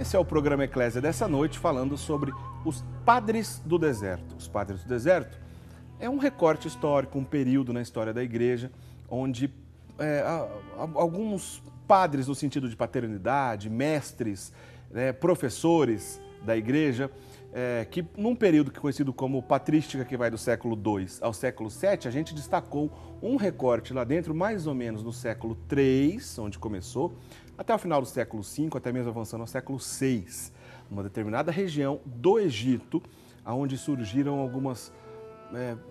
Esse é o programa Eclésia dessa noite, falando sobre os Padres do Deserto. Os Padres do Deserto é um recorte histórico, um período na história da Igreja, onde alguns padres, no sentido de paternidade, mestres, professores da Igreja, que num período conhecido como patrística, que vai do século II ao século VII, a gente destacou um recorte lá dentro, mais ou menos no século III, onde começou, até o final do século V, até mesmo avançando ao século VI, numa determinada região do Egito, onde surgiram algumas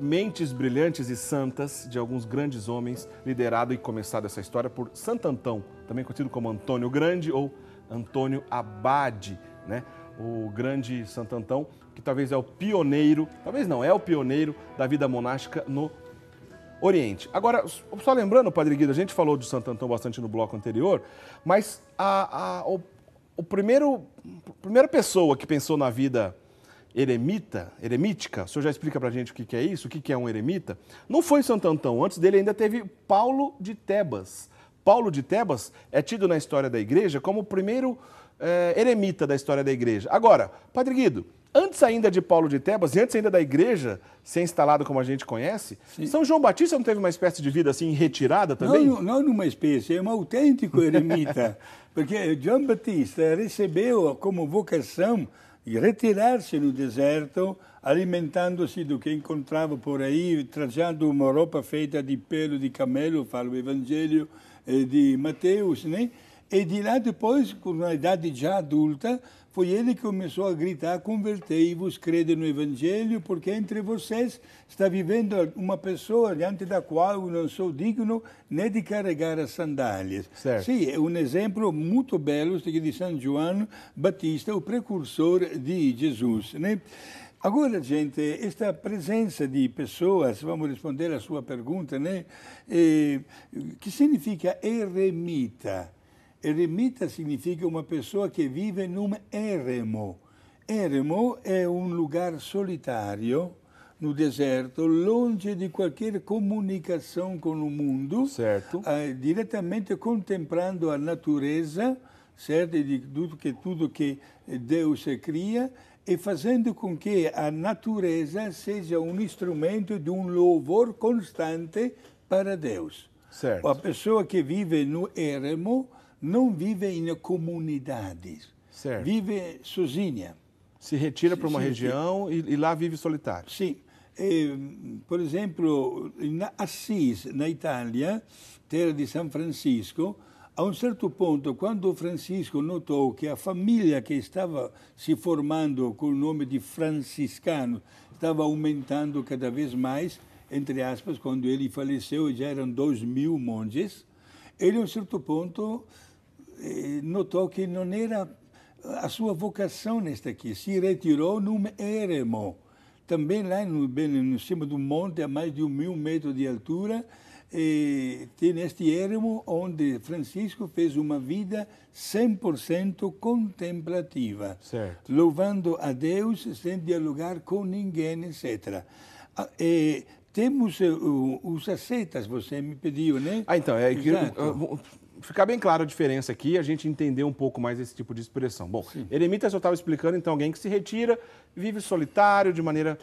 mentes brilhantes e santas de alguns grandes homens, liderado e começado essa história por Santo Antão, também conhecido como Antônio Grande ou Antônio Abade, né? O grande Santo Antão, que talvez é o pioneiro, talvez não, é o pioneiro da vida monástica no Oriente. Agora, só lembrando, Padre Guido, a gente falou de Santo Antão bastante no bloco anterior, mas a primeira pessoa que pensou na vida eremítica, o senhor já explica pra gente o que é isso, o que é um eremita, não foi Santo Antão, antes dele ainda teve Paulo de Tebas. Paulo de Tebas é tido na história da Igreja como o primeiro eremita da história da Igreja. Agora, Padre Guido, antes ainda de Paulo de Tebas e antes ainda da Igreja ser instalada como a gente conhece, sim, São João Batista não teve uma espécie de vida assim retirada também? Não uma espécie, é um autêntico eremita, porque João Batista recebeu como vocação retirar-se no deserto, alimentando-se do que encontrava por aí, trajando uma roupa feita de pelo de camelo, fala o Evangelho de Mateus, né? E de lá depois, com uma idade já adulta, foi ele que começou a gritar: convertei-vos, crede no Evangelho, porque entre vocês está vivendo uma pessoa diante da qual eu não sou digno nem de carregar as sandálias. Certo. Sim, é um exemplo muito belo de São João Batista, o precursor de Jesus, né? Agora, gente, esta presença de pessoas, vamos responder à sua pergunta, né? Que significa eremita? Eremita significa uma pessoa que vive num eremo. Eremo é um lugar solitário no deserto, longe de qualquer comunicação com o mundo, certo, diretamente contemplando a natureza, certo, de tudo que Deus cria, e fazendo com que a natureza seja um instrumento de um louvor constante para Deus. Certo. A pessoa que vive no eremo não vive em comunidades, certo, vive sozinha. Se retira para uma região e lá vive solitário. Sim. Por exemplo, em Assis, na Itália, terra de São Francisco, a um certo ponto, quando Francisco notou que a família que estava se formando com o nome de franciscano estava aumentando cada vez mais, entre aspas, quando ele faleceu já eram 2.000 monges, ele, a um certo ponto, notou que não era a sua vocação nesta aqui, se retirou num eremo, também lá no cima do monte, a mais de 1.000 metros de altura, tem este eremo onde Francisco fez uma vida 100% contemplativa, certo, louvando a Deus sem dialogar com ninguém, etc. Temos os ascetas, você me pediu, né? Então, ficar bem clara a diferença aqui, a gente entender um pouco mais esse tipo de expressão. Bom, sim, eremita, eu estava explicando, então, alguém que se retira, vive solitário, de maneira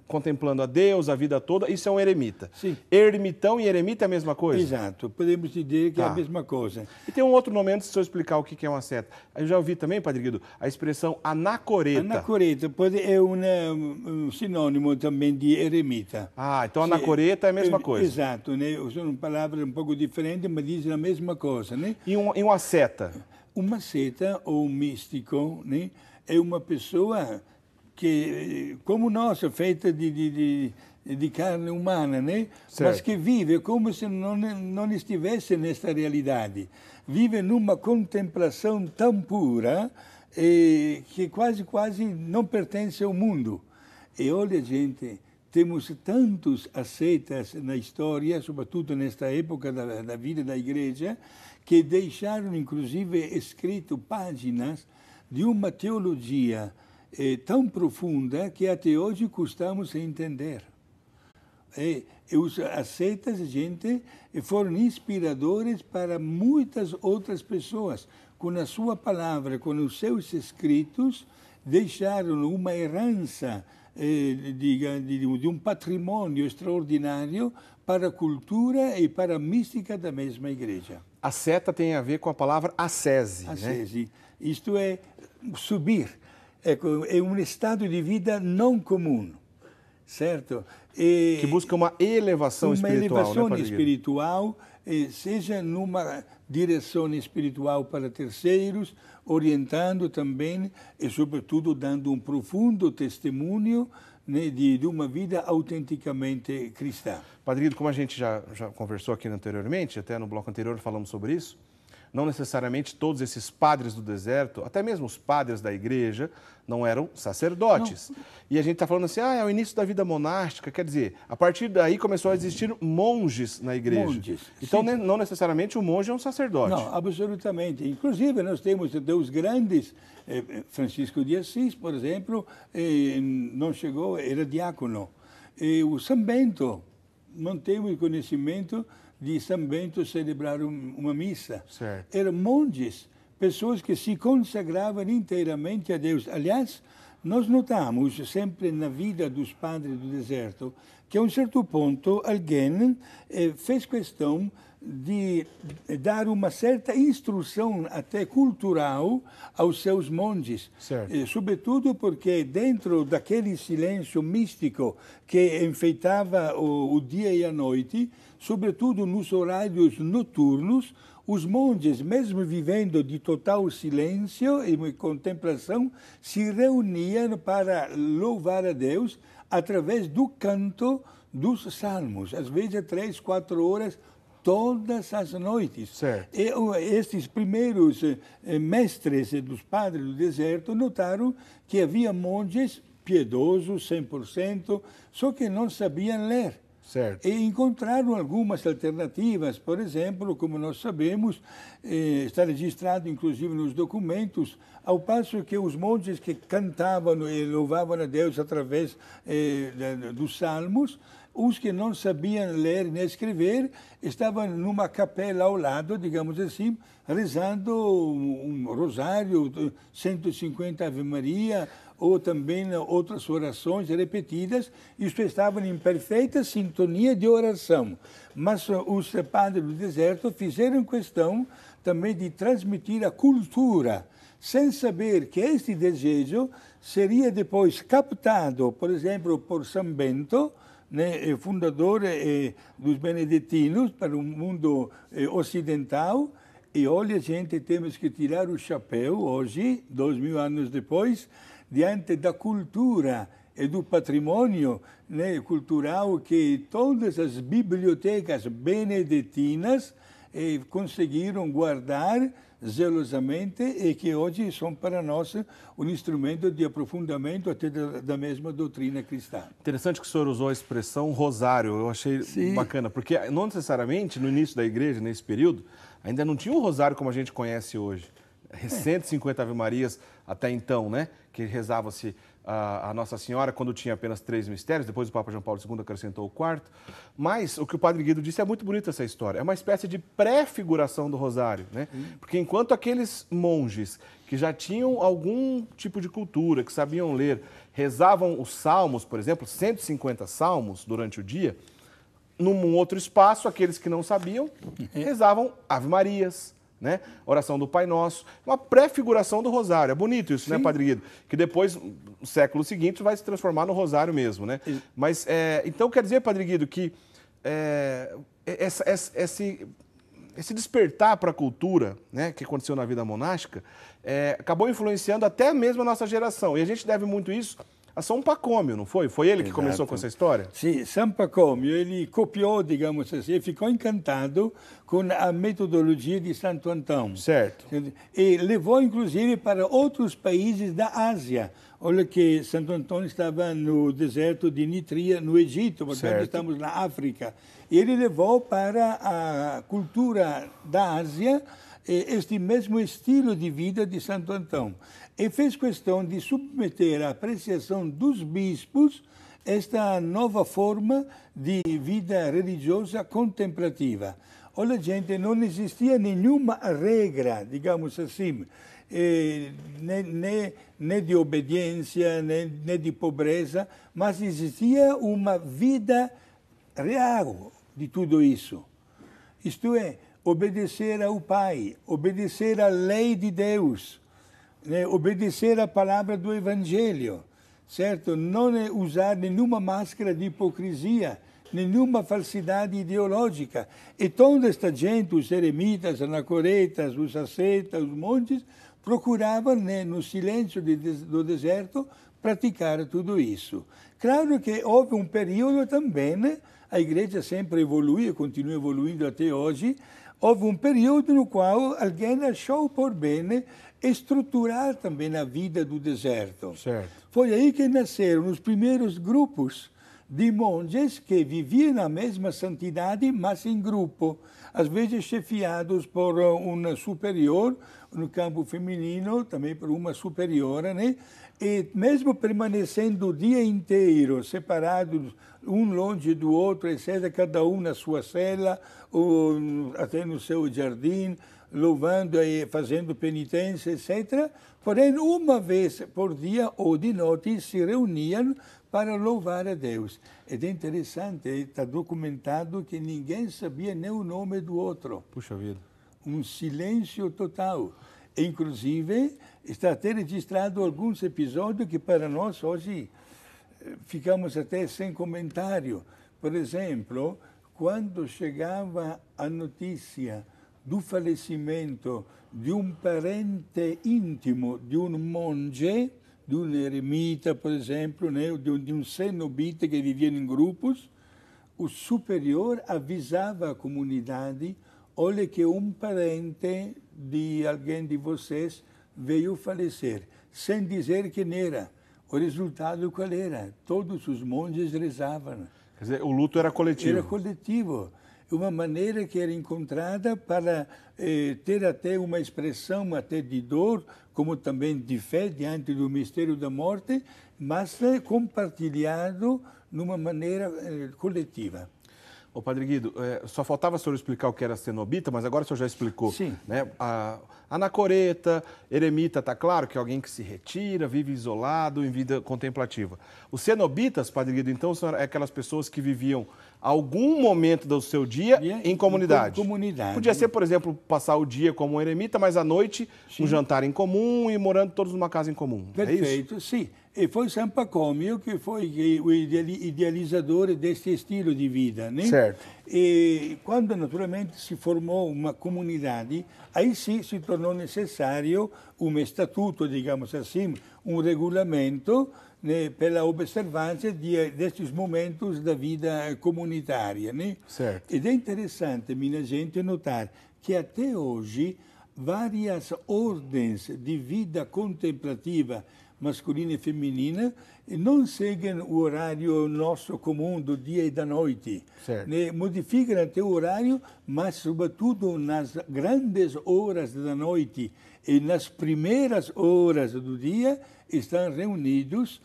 contemplando a Deus a vida toda, isso é um eremita. Sim. Ermitão e eremita é a mesma coisa? Exato, podemos dizer que é a mesma coisa. E tem um outro nome antes de eu explicar o que é uma seta. Eu já ouvi também, Padre Guido, a expressão anacoreta. Anacoreta é um sinônimo também de eremita. Então anacoreta é a mesma coisa. Exato, né? São palavras um pouco diferentes, mas dizem a mesma coisa, né? E uma seta? Uma seta ou um místico, né? É uma pessoa que, como nós, feita de carne humana, né? Certo. Mas que vive como se não estivesse nesta realidade. Vive numa contemplação tão pura que quase não pertence ao mundo. E olha, gente, temos tantos ascetas na história, sobretudo nesta época da vida da Igreja, que deixaram, inclusive, escrito páginas de uma teologia tão profunda que até hoje custamos entender. Os ascetas, gente, foram inspiradores para muitas outras pessoas, com a sua palavra, com os seus escritos, deixaram uma herança de um patrimônio extraordinário para a cultura e para a mística da mesma igreja. Asceta tem a ver com a palavra ascese. Ascese. Né? Isto é subir. É um estado de vida não comum, certo? Que busca uma elevação espiritual. Uma elevação espiritual, seja numa direção espiritual para terceiros, orientando também e, sobretudo, dando um profundo testemunho, né, de uma vida autenticamente cristã. Padre Guido, como a gente já conversou aqui anteriormente, até no bloco anterior falamos sobre isso, não necessariamente todos esses padres do deserto, até mesmo os padres da igreja, não eram sacerdotes. Não. E a gente está falando assim, é o início da vida monástica, quer dizer, a partir daí começou a existir monges na igreja. Monges. Então, não necessariamente o monge é um sacerdote. Não, absolutamente. Inclusive, nós temos os grandes, Francisco de Assis, por exemplo, não chegou, era diácono. O São Bento, não temos conhecimento de São Bento celebrar uma missa. Certo. Eram monges, pessoas que se consagravam inteiramente a Deus. Aliás, nós notamos sempre na vida dos padres do deserto que a um certo ponto alguém fez questão de dar uma certa instrução até cultural aos seus monges. Sobretudo porque dentro daquele silêncio místico que enfeitava o dia e a noite, sobretudo nos horários noturnos, os monges, mesmo vivendo de total silêncio e contemplação, se reuniam para louvar a Deus através do canto dos salmos, às vezes 3, 4 horas, todas as noites. Certo. E estes primeiros mestres dos padres do deserto notaram que havia monges piedosos, 100%, só que não sabiam ler. Certo. E encontraram algumas alternativas, por exemplo, como nós sabemos, está registrado inclusive nos documentos, ao passo que os monges que cantavam e louvavam a Deus através dos salmos, os que não sabiam ler nem escrever estavam numa capela ao lado, digamos assim, rezando um rosário, 150 Ave Maria, ou também outras orações repetidas. Isto estavam em perfeita sintonia de oração. Mas os padres do deserto fizeram questão também de transmitir a cultura, sem saber que este desejo seria depois captado, por exemplo, por São Bento, né, fundador dos beneditinos para o mundo ocidental. E olha, gente, temos que tirar o chapéu hoje, 2000 anos depois, diante da cultura e do patrimônio, né, cultural que todas as bibliotecas beneditinas conseguiram guardar zelosamente e que hoje são para nós um instrumento de aprofundamento até da mesma doutrina cristã. Interessante que o senhor usou a expressão rosário, eu achei bacana, porque não necessariamente no início da igreja, nesse período, ainda não tinha um rosário como a gente conhece hoje. 150 Ave Marias até então, né? Que rezava-se a Nossa Senhora quando tinha apenas 3 mistérios, depois o Papa João Paulo II acrescentou o 4º. Mas o que o Padre Guido disse é muito bonita essa história. É uma espécie de pré-figuração do rosário, né? Porque enquanto aqueles monges que já tinham algum tipo de cultura, que sabiam ler, rezavam os salmos, por exemplo, 150 salmos durante o dia, num outro espaço, aqueles que não sabiam, rezavam Ave Marias, né? Oração do Pai Nosso, uma pré-figuração do rosário. É bonito isso, né, Padre Guido? Que depois, no século seguinte, vai se transformar no rosário mesmo, né? Mas, então, quer dizer, Padre Guido, que esse despertar para a cultura, né, que aconteceu na vida monástica, acabou influenciando até mesmo a nossa geração. E a gente deve muito isso a São Pacômio, não foi? Foi ele que começou com essa história? Sim, São Pacômio, ele copiou, digamos assim, ficou encantado com a metodologia de Santo Antão. Certo. E levou, inclusive, para outros países da Ásia. Olha que Santo Antônio estava no deserto de Nitria, no Egito, portanto estamos na África. E ele levou para a cultura da Ásia este mesmo estilo de vida de Santo Antão. E fez questão de submeter à apreciação dos bispos esta nova forma de vida religiosa contemplativa. Olha, gente, não existia nenhuma regra, digamos assim, nem de obediência, nem de pobreza, mas existia uma vida real de tudo isso. Isto é, obedecer ao Pai, obedecer à lei de Deus, né? Obedecer à palavra do Evangelho, certo? Não usar nenhuma máscara de hipocrisia, nenhuma falsidade ideológica. E toda esta gente, os eremitas, anacoretas, os ascetas, os monges, procuravam, né, no silêncio do deserto, praticar tudo isso. Claro que houve um período também, né? A igreja sempre evoluiu, continua evoluindo até hoje. Houve um período no qual alguém achou por bem estruturar também a vida do deserto. Certo. Foi aí que nasceram os primeiros grupos de monges que viviam a mesma santidade, mas em grupo, às vezes chefiados por um superior, no campo feminino, também por uma superiora, né? E mesmo permanecendo o dia inteiro separados, um longe do outro, etc., cada um na sua cela, ou até no seu jardim, louvando e fazendo penitência, etc. Porém, uma vez por dia ou de noite se reuniam para louvar a Deus. É interessante, está documentado que ninguém sabia nem o nome do outro. Puxa vida. Um silêncio total. Inclusive, está até registrado alguns episódios que para nós hoje ficamos até sem comentário. Por exemplo, quando chegava a notícia do falecimento de um parente íntimo de um monge, de um eremita, por exemplo, né, de um cenobita que vivia em grupos, o superior avisava a comunidade: olha que um parente de alguém de vocês veio falecer, sem dizer quem era. O resultado qual era? Todos os monges rezavam. Quer dizer, o luto era coletivo. Era coletivo. Uma maneira que era encontrada para ter até uma expressão até de dor, como também de fé diante do mistério da morte, mas compartilhado numa maneira coletiva. Ô, Padre Guido, só faltava o senhor explicar o que era cenobita, mas agora o senhor já explicou. Sim. Né? A anacoreta, eremita, está claro que é alguém que se retira, vive isolado, em vida contemplativa. Os cenobitas, Padre Guido, então, são aquelas pessoas que viviam algum momento do seu dia em comunidade. Comunidade. Podia ser, por exemplo, passar o dia como um eremita, mas à noite um jantar em comum e morando todos numa casa em comum. Perfeito, é isso? sim. E foi São Pacômio que foi o idealizador deste estilo de vida, né? Certo. E quando naturalmente se formou uma comunidade, aí sim se tornou necessário um estatuto, digamos assim, um regulamento, né, pela observância destes momentos da vida comunitária, né? Certo. Ed é interessante, minha gente, notar que até hoje várias ordens de vida contemplativa masculina e feminina não seguem o horário nosso comum do dia e da noite. Né? Modificam até o horário, mas sobretudo nas grandes horas da noite e nas primeiras horas do dia estão reunidos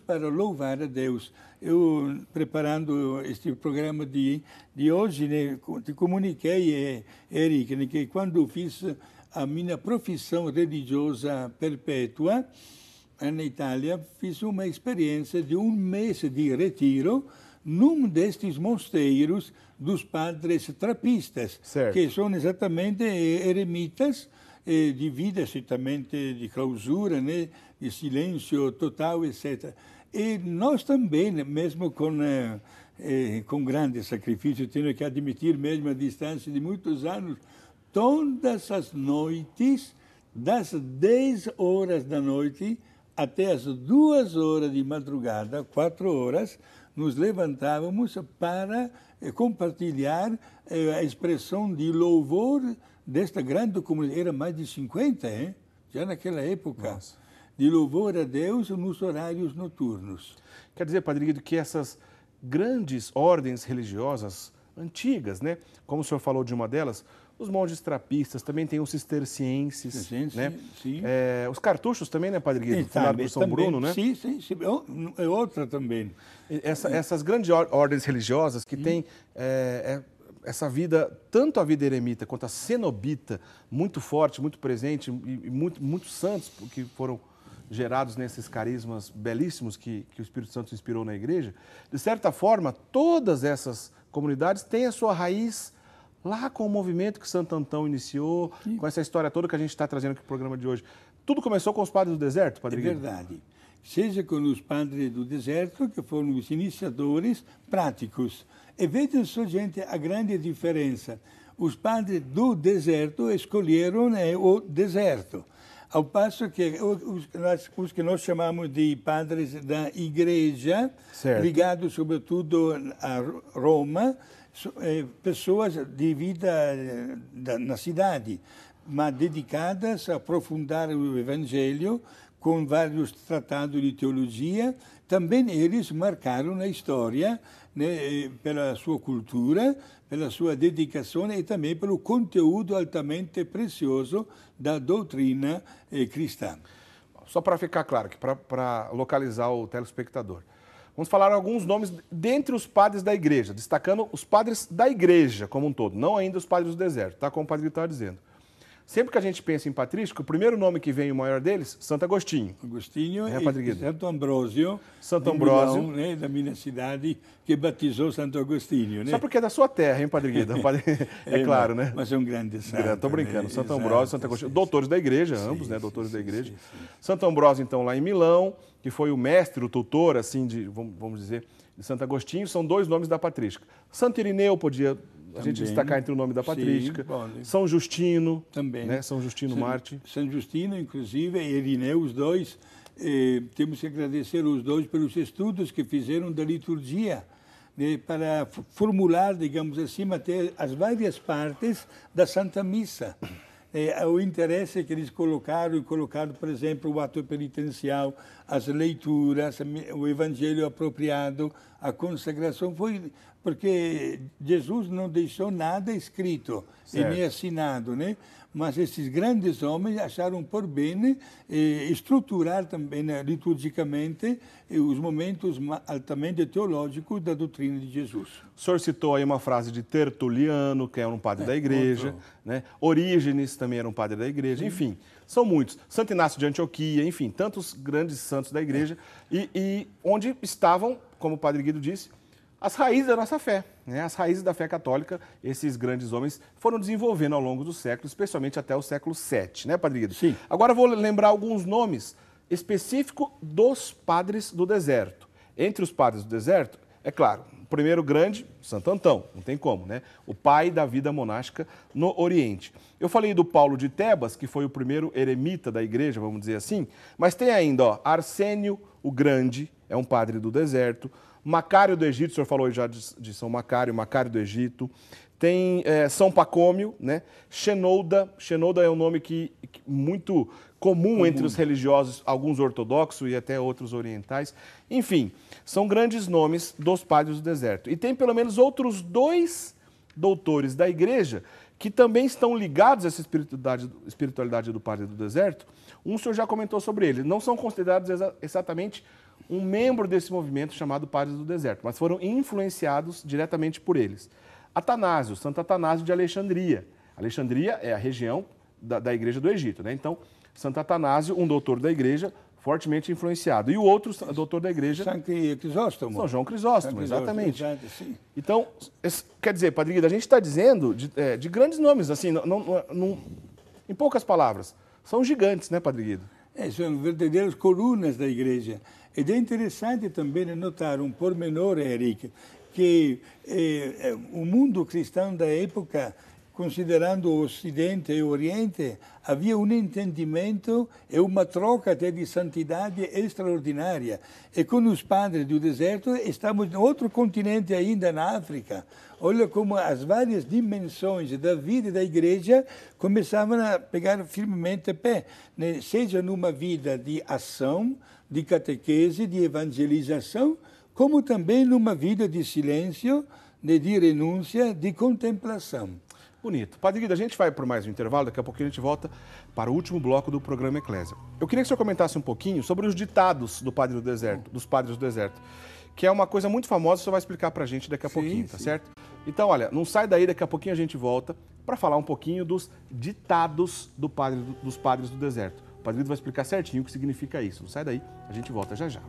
para louvar a Deus. Eu, preparando este programa de hoje, né, te comuniquei, Eric, né, que quando fiz a minha profissão religiosa perpétua na Itália, fiz uma experiência de um mês de retiro num destes mosteiros dos padres trapistas, que são exatamente eremitas de vida certamente de clausura, né, de silêncio total, etc. E nós também, mesmo com grande sacrifício, tenho que admitir, mesmo a distância de muitos anos, todas as noites, das 10 horas da noite até as 2 horas de madrugada, 4 horas, nos levantávamos para compartilhar a expressão de louvor desta grande comunidade. Era mais de 50, já naquela época. Nossa. De louvor a Deus nos horários noturnos. Quer dizer, Padre Guido, que essas grandes ordens religiosas antigas, né? Como o senhor falou de uma delas, os monges trapistas, também tem os cistercienses, né? Sim. Os cartuchos também, né, Padre Guido? Fundado por São também, Bruno, né? Sim. É outra também. Essas grandes ordens religiosas que têm essa vida, tanto a vida eremita quanto a cenobita, muito forte, muito presente, e muitos santos que foram gerados nesses carismas belíssimos que o Espírito Santo inspirou na igreja, de certa forma, todas essas comunidades têm a sua raiz lá com o movimento que Santo Antão iniciou, com essa história toda que a gente está trazendo aqui no programa de hoje. Tudo começou com os padres do deserto, Padre Guido? É verdade. Seja com os padres do deserto, que foram os iniciadores práticos. E vejam só, gente, a grande diferença. Os padres do deserto escolheram o deserto. Ao passo que os que nós chamamos de padres da igreja, certo, ligados sobretudo a Roma, pessoas de vida na cidade, mas dedicadas a aprofundar o Evangelho com vários tratados de teologia. Também eles marcaram a história, né, pela sua cultura, pela sua dedicação e também pelo conteúdo altamente precioso da doutrina cristã. Só para ficar claro, para localizar o telespectador. Vamos falar alguns nomes dentre os padres da igreja, destacando os padres da igreja como um todo, não ainda os padres do deserto, tá? Como o Padre Guido estava dizendo. Sempre que a gente pensa em patrístico, o primeiro nome que vem, o maior deles, Santo Agostinho. Agostinho e Santo Ambrósio. Santo Ambrósio. Milão, né, da minha cidade, que batizou Santo Agostinho. Né? Só porque é da sua terra, hein, Padre Guido? É claro, né? Mas é um grande santo. Estou brincando. Né? Santo Ambrósio, Santo Agostinho, doutores da igreja, ambos, né? Doutores da igreja. Santo Ambrósio, então, lá em Milão, que foi o mestre, o tutor, assim, vamos dizer, de Santo Agostinho, são dois nomes da patrística. Santo Irineu podia a gente destacar entre o nome da patrística. São Justino, também, né? São Justino Marte. São Justino, inclusive, e Irineu, os dois, temos que agradecer os dois pelos estudos que fizeram da liturgia, né, para formular, digamos assim, até as várias partes da Santa Missa. O interesse que eles colocaram, por exemplo, o ato penitencial, as leituras, o evangelho apropriado, a consagração, foi porque Jesus não deixou nada escrito e nem assinado, né? Mas esses grandes homens acharam por bem estruturar também liturgicamente os momentos altamente teológicos da doutrina de Jesus. O senhor citou aí uma frase de Tertuliano, que era um padre da igreja, né? Orígenes também era um padre da igreja, enfim, são muitos. Santo Inácio de Antioquia, enfim, tantos grandes santos da igreja, e onde estavam, como o Padre Guido disse, as raízes da nossa fé, né? As raízes da fé católica, esses grandes homens foram desenvolvendo ao longo dos séculos, especialmente até o século VII, né, Padre Guido? Sim. Agora vou lembrar alguns nomes específicos dos padres do deserto. Entre os padres do deserto, é claro, o primeiro grande, Santo Antão, não tem como, né? O pai da vida monástica no Oriente. Eu falei do Paulo de Tebas, que foi o primeiro eremita da igreja, vamos dizer assim, mas tem ainda, ó, Arsênio o Grande, é um padre do deserto. Macário do Egito, o senhor falou já de São Macário, Macário do Egito. Tem São Pacômio, né? Xenouda é um nome muito comum entre os religiosos, alguns ortodoxos e até outros orientais. Enfim, são grandes nomes dos padres do deserto. E tem pelo menos outros dois doutores da igreja que também estão ligados a essa espiritualidade do padre do deserto. O senhor já comentou sobre ele. Não são considerados exatamente um membro desse movimento chamado Padres do Deserto, mas foram influenciados diretamente por eles. Atanásio, Santo Atanásio de Alexandria. Alexandria é a região da igreja do Egito, né? Então, Santo Atanásio, um doutor da igreja, fortemente influenciado. E o outro doutor da igreja... São Crisóstomo. São João Crisóstomo, exatamente. Então, quer dizer, Padre Guido, a gente está dizendo de grandes nomes, assim, em poucas palavras. São gigantes, né, Padre Guido? São verdadeiras colunas da igreja. Ed é interessante também notar um pormenor, Eric, que o mundo cristão da época, considerando o Ocidente e o Oriente, havia um entendimento e uma troca até de santidade extraordinária. E com os padres do deserto, estamos em outro continente ainda, na África. Olha como as várias dimensões da vida da igreja começavam a pegar firmemente pé, né? Seja numa vida de ação, de catequese, de evangelização, como também numa vida de silêncio, de renúncia, de contemplação. Bonito. Padre Guido, a gente vai por mais um intervalo, daqui a pouquinho a gente volta para o último bloco do programa Eclésia. Eu queria que o senhor comentasse um pouquinho sobre os ditados do Padre do Deserto, dos Padres do Deserto, que é uma coisa muito famosa, você vai explicar pra gente daqui a pouquinho, tá certo? Então, olha, não sai daí, daqui a pouquinho a gente volta para falar um pouquinho dos ditados dos padres do deserto. O Padre Guido vai explicar certinho o que significa isso. Não sai daí, a gente volta já já.